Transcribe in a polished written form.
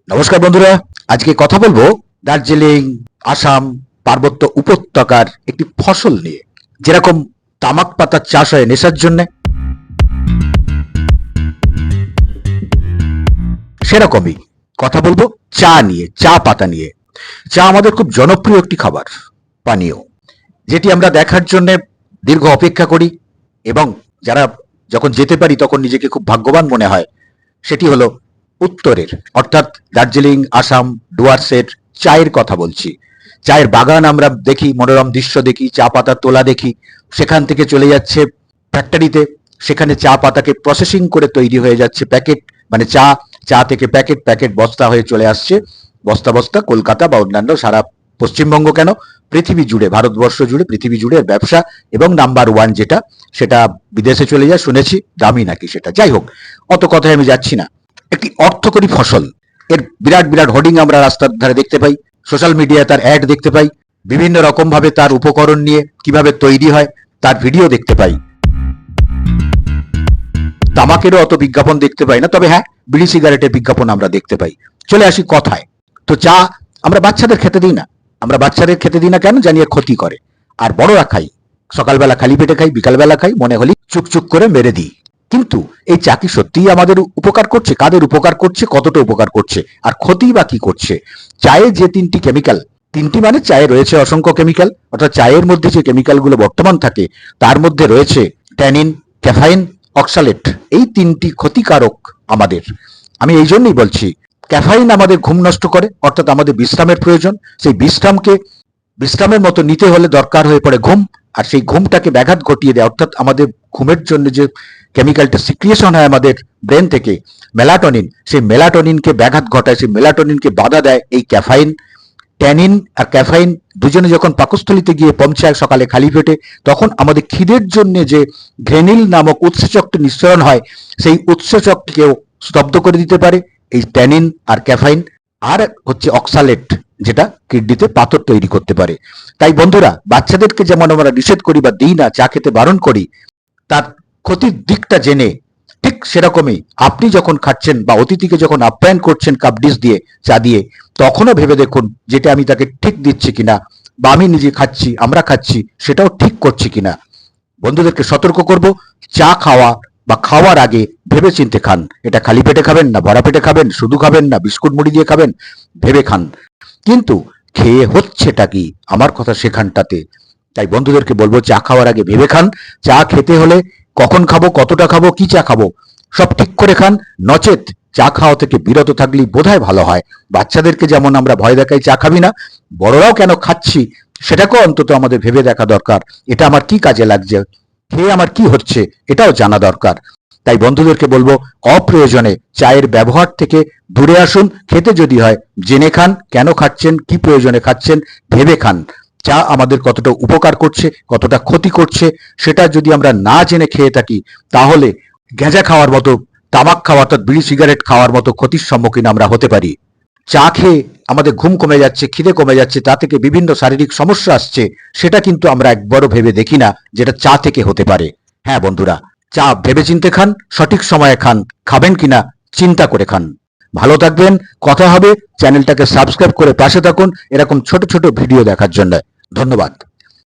নমস্কার বন্ধুরা, আজকে কথা বলবো দার্জিলিং, আসাম পার্বত্য উপত্যকার একটি ফসল নিয়ে। যেরকম তামাক পাতার চাষ হয় নেশার জন্য, সেরকমই কথা বলবো চা নিয়ে, চা পাতা নিয়ে। চা আমাদের খুব জনপ্রিয় একটি খাবার পানীয়, যেটি আমরা দেখার জন্য দীর্ঘ অপেক্ষা করি এবং যারা যখন যেতে পারি তখন নিজেকে খুব ভাগ্যবান মনে হয়। সেটি হলো উত্তরের, অর্থাৎ দার্জিলিং, আসাম, ডুয়ার্সের চায়ের কথা বলছি। চায়ের বাগান আমরা দেখি, মনোরম দৃশ্য দেখি, চা পাতা তোলা দেখি, সেখান থেকে চলে যাচ্ছে ফ্যাক্টরিতে, সেখানে চা পাতাকে প্রসেসিং করে তৈরি হয়ে যাচ্ছে প্যাকেট, মানে চা, চা থেকে প্যাকেট, প্যাকেট বস্তা হয়ে চলে আসছে, বস্তা বস্তা কলকাতা বা অন্যান্য সারা পশ্চিমবঙ্গ কেন পৃথিবী জুড়ে, ভারতবর্ষ জুড়ে, পৃথিবী জুড়ে ব্যবসা এবং নাম্বার ওয়ান যেটা, সেটা বিদেশে চলে যায় শুনেছি, দামি নাকি সেটা। যাই হোক, অত কথায় আমি যাচ্ছি না। একটি অর্থকরী ফসল, এর বিরাট বিরাট হোর্ডিং আমরা রাস্তার ধারে দেখতে পাই, সোশ্যাল মিডিয়ায় তার অ্যাড দেখতে পাই, বিভিন্ন রকম ভাবে তার উপকরণ নিয়ে কিভাবে তৈরি হয় তার ভিডিও দেখতে পাই। তামাকেরও অত বিজ্ঞাপন দেখতে পাই না, তবে হ্যাঁ, বিড়ি সিগারেটের বিজ্ঞাপন আমরা দেখতে পাই। চলে আসি কথায়। তো চা আমরা বাচ্চাদের খেতে দিই না। আমরা বাচ্চাদের খেতে দিই না কেন? জানিয়ে ক্ষতি করে। আর বড়রা খাই, সকালবেলা খালি পেটে খাই, বিকালবেলা খাই, মনে হলি চুকচুক করে মেরে দিই। কিন্তু এই চা কি সত্যিই আমাদের উপকার করছে? কাদের উপকার করছে? কতটা উপকার করছে? আর ক্ষতি বা কি করছে? চায়ে যে তিনটি কেমিক্যাল, তিনটি মানে চায়ে রয়েছে অসংখ্য কেমিক্যাল, অর্থাৎ চায়ের মধ্যে যে কেমিক্যালগুলো বর্তমান থাকে তার মধ্যে রয়েছে ট্যানিন, ক্যাফাইন, অক্সালেট। এই তিনটি ক্ষতিকারক আমাদের। আমি এই জন্যই বলছি, ক্যাফাইন আমাদের ঘুম নষ্ট করে, অর্থাৎ আমাদের বিশ্রামের প্রয়োজন। সেই বিশ্রামের মতো নিতে হলে দরকার হয়ে পড়ে ঘুম, আর সেই ঘুমটাকে ব্যাঘাত ঘটিয়ে দেয়, অর্থাৎ আমাদের ঘুমের জন্য যে কেমিক্যালটা সিক্রিয়েশন হয় আমাদের ব্রেন থেকে, মেলাটোনিন, সেই মেলাটোনিনকে ব্যাঘাত ঘটায়, সেই মেলাটোনিনকে বাধা দেয় এই ক্যাফাইন। ট্যানিন আর ক্যাফাইন দুজনে যখন পাকস্থলিতে গিয়ে পৌঁছায় সকালে খালি পেটে, তখন আমাদের খিদের জন্য যে গ্রেনিল নামক উৎসেচকটি নিঃসরণ হয়, সেই উৎসেচকটিকেও স্তব্ধ করে দিতে পারে এই ট্যানিন আর ক্যাফাইন। আর হচ্ছে অক্সালেট, যেটা কিডনিতে পাথর তৈরি করতে পারে। তাই বন্ধুরা, বাচ্চাদেরকে যেমন আমরা নিষেধ করি বা দিই না, চা খেতে বারণ করি, তার ক্ষতির দিকটা জেনে, ঠিক সেরকমই আপনি যখন খাচ্ছেন বা অতিথিকে যখন আপ্যায়ন করছেন কাপ ডিশ দিয়ে, চা দিয়ে, তখনও ভেবে দেখুন যেটা আমি তাকে ঠিক দিচ্ছি কিনা, বা আমি নিজে খাচ্ছি, আমরা খাচ্ছি, সেটাও ঠিক করছি কিনা। বন্ধুদেরকে সতর্ক করব, চা খাওয়া বা খাওয়ার আগে ভেবে চিনতে খান। এটা খালি পেটে খাবেন না ভরা পেটে খাবেন, শুধু খাবেন না বিস্কুট মুড়ি দিয়ে খাবেন, ভেবে খান। কিন্তু খেয়ে হচ্ছেটা কি, আমার কথা সেখানটাতে। তাই বন্ধুদেরকে বলবো, চা খাওয়ার আগে ভেবে খান। চা খেতে হলে কখন খাবো, কতটা খাবো, কি চা খাবো, সব ঠিক করে খান। নচেত চা খাওয়া থেকে বিরত থাকলেই বোধহয় ভালো হয়। বাচ্চাদেরকে যেমন আমরা ভয় দেখাই চা খাবি না, বড়রাও কেন খাচ্ছি সেটাকেও অন্তত আমাদের ভেবে দেখা দরকার। এটা আমার কি কাজে লাগছে, খেয়ে আমার কি হচ্ছে, এটাও জানা দরকার। তাই বন্ধুদেরকে বলবো, অপ্রয়োজনে চায়ের ব্যবহার থেকে দূরে আসুন। খেতে যদি হয় জেনে খান, কেন খাচ্ছেন, কি প্রয়োজনে খাচ্ছেন, ভেবে খান। চা আমাদের কতটা উপকার করছে, কতটা ক্ষতি করছে, সেটা যদি আমরা না জেনে খেয়ে থাকি, তাহলে গাঁজা খাওয়ার মতো, তামাক খাওয়া অর্থাৎ বিড়ি সিগারেট খাওয়ার মতো ক্ষতির সম্মুখীন আমরা হতে পারি। চা খেয়ে আমাদের ঘুম কমে যাচ্ছে, খিদে কমে যাচ্ছে, তা থেকে বিভিন্ন শারীরিক সমস্যা আসছে, সেটা কিন্তু আমরা একবারও ভেবে দেখি না যেটা চা থেকে হতে পারে। হ্যাঁ বন্ধুরা, চা ভেবে চিনতে খান, সঠিক সময়ে খান, খাবেন কিনা চিন্তা করে খান। ভালো থাকবেন, কথা হবে। চ্যানেলটাকে সাবস্ক্রাইব করে পাশে থাকুন এরকম ছোট ছোট ভিডিও দেখার জন্য। ধন্যবাদ।